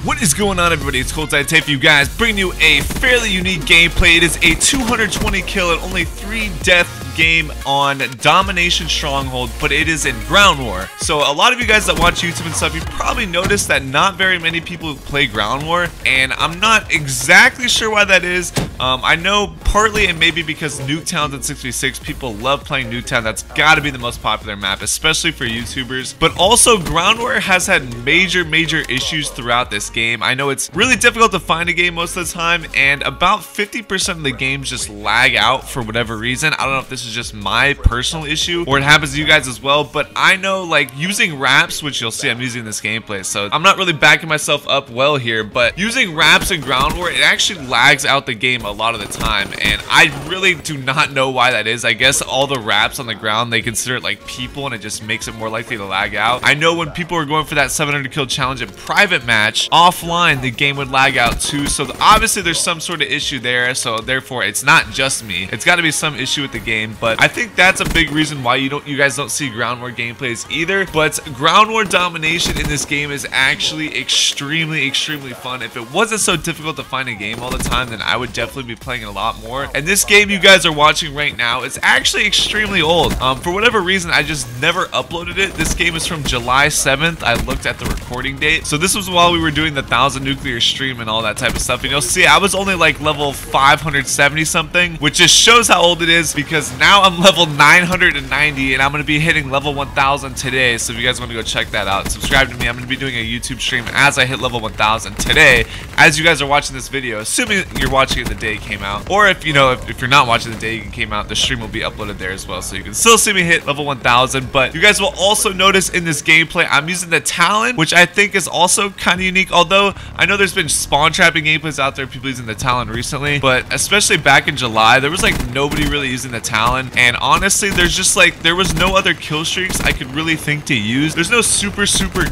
What is going on, everybody? It's ColdTide for you guys, bringing you a fairly unique gameplay. It is a 220 kill and only 3 death game on Domination Stronghold, but it is in Ground War. So a lot of you guys that watch YouTube and stuff, you probably noticed that not very many people play Ground War, and I'm not exactly sure why that is. I know partly it may be because Nuketown's at 6v6. People love playing Nuketown. That's got to be the most popular map, especially for YouTubers. But also, Ground War has had major issues throughout this game. I know it's really difficult to find a game most of the time, and about 50% of the games just lag out for whatever reason. I don't know if this is just my personal issue or it happens to you guys as well, but I know, like, using wraps, which you'll see I'm using this gameplay, so I'm not really backing myself up well here, but using wraps in Ground War, it actually lags out the game a lot of the time, and I really do not know why that is. I guess all the wraps on the ground, they consider it like people, and it just makes it more likely to lag out. I know when people are going for that 700 kill challenge in private match, offline, the game would lag out too, so obviously there's some sort of issue there, so therefore it's not just me. It's got to be some issue with the game, but I think that's a big reason why you guys don't see Ground War gameplays either. But Ground War domination in this game is actually extremely fun. If it wasn't so difficult to find a game all the time, then I would definitely be playing it a lot more. And this game you guys are watching right now is actually extremely old. For whatever reason, I just never uploaded it. This game is from July 7th. I looked at the recording date, so this was while we were doing the 1000 nuclear stream and all that type of stuff, and you'll see I was only like level 570 something, which just shows how old it is, because now I'm level 990 and I'm going to be hitting level 1000 today. So if you guys want to go check that out, subscribe to me. I'm going to be doing a YouTube stream as I hit level 1000 today, as you guys are watching this video, assuming you're watching it the day it came out, or if you know, if you're not watching the day it came out, the stream will be uploaded there as well, so you can still see me hit level 1000. But you guys will also notice in this gameplay I'm using the Talon, which I think is also kind of unique, although I know there's been spawn trapping gameplays out there, people using the Talon recently, but especially back in July, there was like nobody really using the Talon, and honestly, there's just like, there was no other kill streaks I could really think to use. There's no super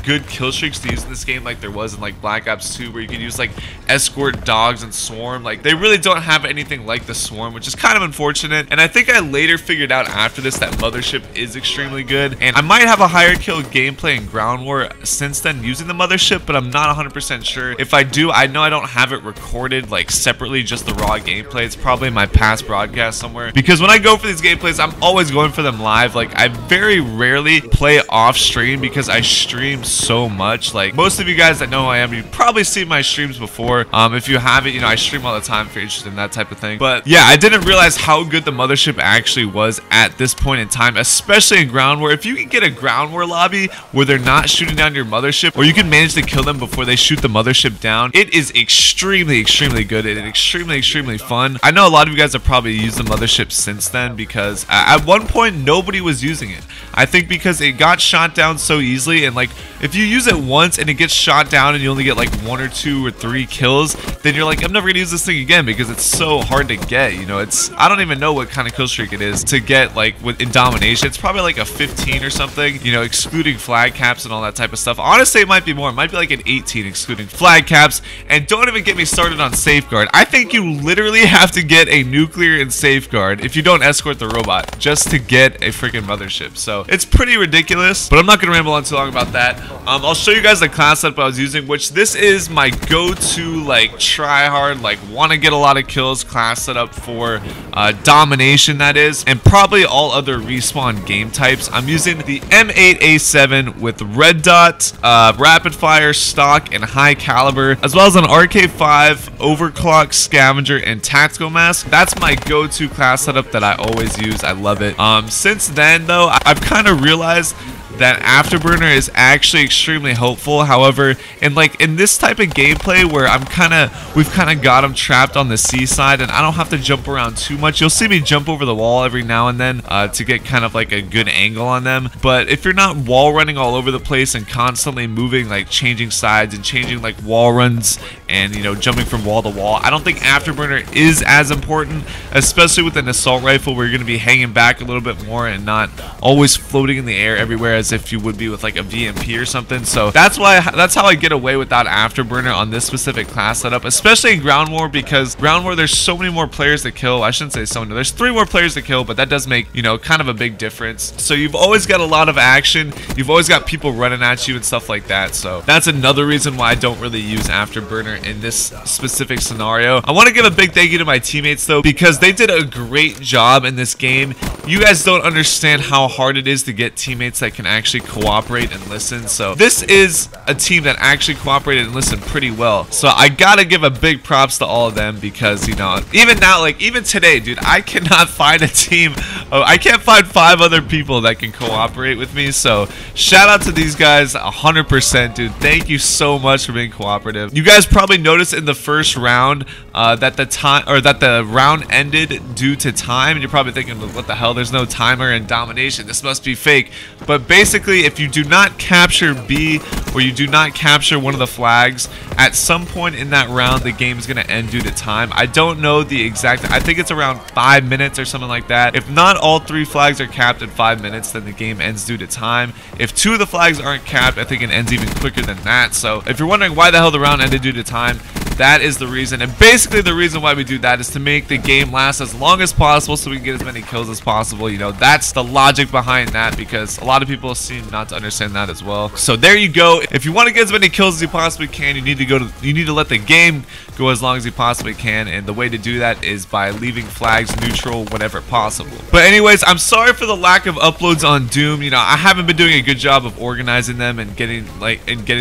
good kill streaks to use in this game like there was in like Black Ops 2, where you could use like escort dogs and swarm. Like, they really don't have anything like the swarm, which is kind of unfortunate. And I think I later figured out after this that Mothership is extremely good, and I might have a higher kill gameplay in Ground War since then using the Mothership, but I'm not 100% sure. If I do, I know I don't have it recorded like separately, just the raw gameplay. It's probably in my past broadcast somewhere, because when I go for these gameplays, I'm always going for them live. Like, I very rarely play off stream because I stream so much. Like, most of you guys that know who I am, you've probably seen my streams before. If you haven't, you know, I stream all the time if you're interested in that type of thing. But yeah, I didn't realize how good the Mothership actually was at this point in time, especially in Ground War. If you can get a Ground War lobby where they're not shooting down your Mothership, or you can manage to kill them before they shoot the Mothership down, it is extremely good and extremely fun. I know a lot of you guys have probably used the Mothership since then, because at one point nobody was using it. I think because it got shot down so easily, and like, if you use it once and it gets shot down and you only get like 1 or 2 or 3 kills, then you're like, I'm never gonna use this thing again, because it's so hard to get. You know, it's, I don't even know what kind of kill streak it is to get, like, in domination. It's probably like a 15 or something, you know, excluding flag caps and all that type of stuff. Honestly, it might be more. It might be like an 18 excluding flag caps. And don't even get me started on safeguard. I think you literally have to get a nuclear and safeguard if you don't escort the robot just to get a freaking Mothership. So it's pretty ridiculous, but I'm not gonna ramble on too long about that. I'll show you guys the class setup I was using, which this is my go-to, like, try hard, like, want to get a lot of kills class setup for domination, that is, and probably all other respawn game types. I'm using the M8A7 with red dot, rapid fire, stock, and high caliber, as well as an RK5, overclock, scavenger, and tactical mask. That's my go-to class setup that I always use. I love it. Since then, though, I've kind of realized that Afterburner is actually extremely helpful. However, in this type of gameplay where we've kind of got them trapped on the seaside and I don't have to jump around too much, you'll see me jump over the wall every now and then to get kind of like a good angle on them. But if you're not wall running all over the place and constantly moving, like changing sides and changing like wall runs and, you know, jumping from wall to wall, I don't think Afterburner is as important, especially with an assault rifle where you're going to be hanging back a little bit more and not always floating in the air everywhere as as if you would be with like a VMP or something. So that's how I get away without Afterburner on this specific class setup, especially in Ground War, because Ground War there's so many more players to kill. I shouldn't say so many. There's 3 more players to kill, but that does make, you know, kind of a big difference. So you've always got a lot of action. You've always got people running at you and stuff like that. So that's another reason why I don't really use Afterburner in this specific scenario. I want to give a big thank you to my teammates though, because they did a great job in this game. You guys don't understand how hard it is to get teammates that can actually cooperate and listen. So this is a team that actually cooperated and listened pretty well. So I gotta give a big props to all of them, because, you know, even now, like even today, dude, I cannot find a team. I can't find 5 other people that can cooperate with me. So shout out to these guys 100%, dude. Thank you so much for being cooperative. You guys probably noticed in the first round that the round ended due to time, and you're probably thinking, what the hell, there's no timer in Domination, this must be fake. But basically, if you do not capture B, or you do not capture one of the flags, at some point in that round the game is going to end due to time. I don't know the exact, I think it's around 5 minutes or something like that. If not all 3 flags are capped in 5 minutes, then the game ends due to time. If 2 of the flags aren't capped, I think it ends even quicker than that. So if you're wondering why the hell the round ended due to time, that is the reason. And basically the reason why we do that is to make the game last as long as possible, so we can get as many kills as possible. You know, that's the logic behind that, because a lot of people seem not to understand that as well. So there you go. If you want to get as many kills as you possibly can, you need to let the game go as long as you possibly can, and the way to do that is by leaving flags neutral whenever possible. But anyways, I'm sorry for the lack of uploads on Doom. You know, I haven't been doing a good job of organizing them and getting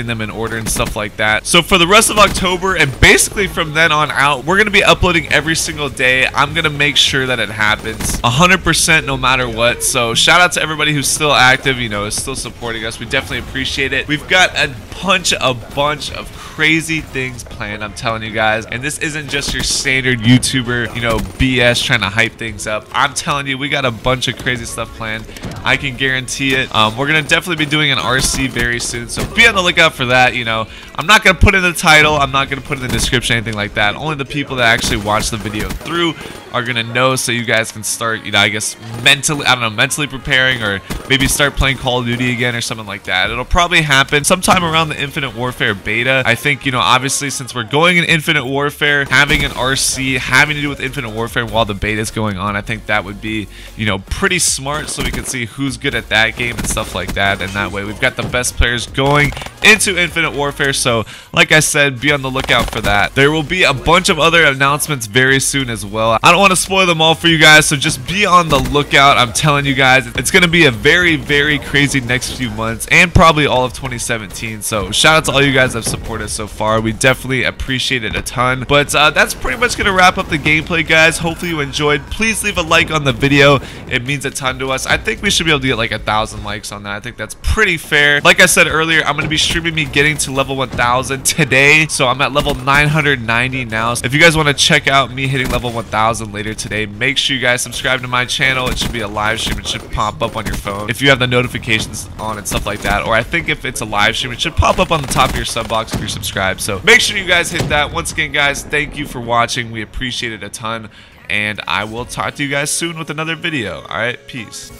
them in order and stuff like that. So for the rest of October, and basically from then on out, we're going to be uploading every single day. I'm going to make sure that it happens 100% no matter what. So shout out to everybody who's still active, you know, is still supporting us. We definitely appreciate it. We've got a bunch of crazy things planned, I'm telling you guys, and this isn't just your standard YouTuber, you know, BS trying to hype things up. I'm telling you, we got a bunch of crazy stuff planned. I can guarantee it. We're gonna definitely be doing an RC very soon, so be on the lookout for that. You know, I'm not gonna put in the title, I'm not gonna put in the description, anything like that. Only the people that actually watch the video through are gonna know, so you guys can start, you know, I guess mentally preparing, or maybe start playing Call of Duty again or something like that. It'll probably happen sometime around the Infinite Warfare beta. I think, you know, obviously since we're going in Infinite Warfare, having an RC having to do with Infinite Warfare while the beta is going on, I think that would be, you know, pretty smart, so we can see who's good at that game and stuff like that, and that way we've got the best players going into Infinite Warfare. So like I said, be on the lookout for that. There will be a bunch of other announcements very soon as well. I don't want to spoil them all for you guys, so just be on the lookout. I'm telling you guys, it's going to be a very crazy next few months, and probably all of 2017. So shout out to all you guys that have supported us so far. We definitely appreciate it a ton. But that's pretty much going to wrap up the gameplay, guys. Hopefully you enjoyed. Please leave a like on the video. It means a ton to us. I think we should be able to get like 1,000 likes on that. I think that's pretty fair. Like I said earlier, I'm going to be streaming me getting to level 1,000 today. So I'm at level 990 now. So if you guys want to check out me hitting level 1,000 later today, make sure you guys subscribe to my channel. It should be a live stream. It should pop up on your phone if you have the notifications on and stuff like that. Or I think if it's a live stream, it should pop up on the top of your sub box if you're subscribed. So make sure you guys hit that. Once again, guys, thank you for watching. We appreciate it a ton, and I will talk to you guys soon with another video. All right, peace.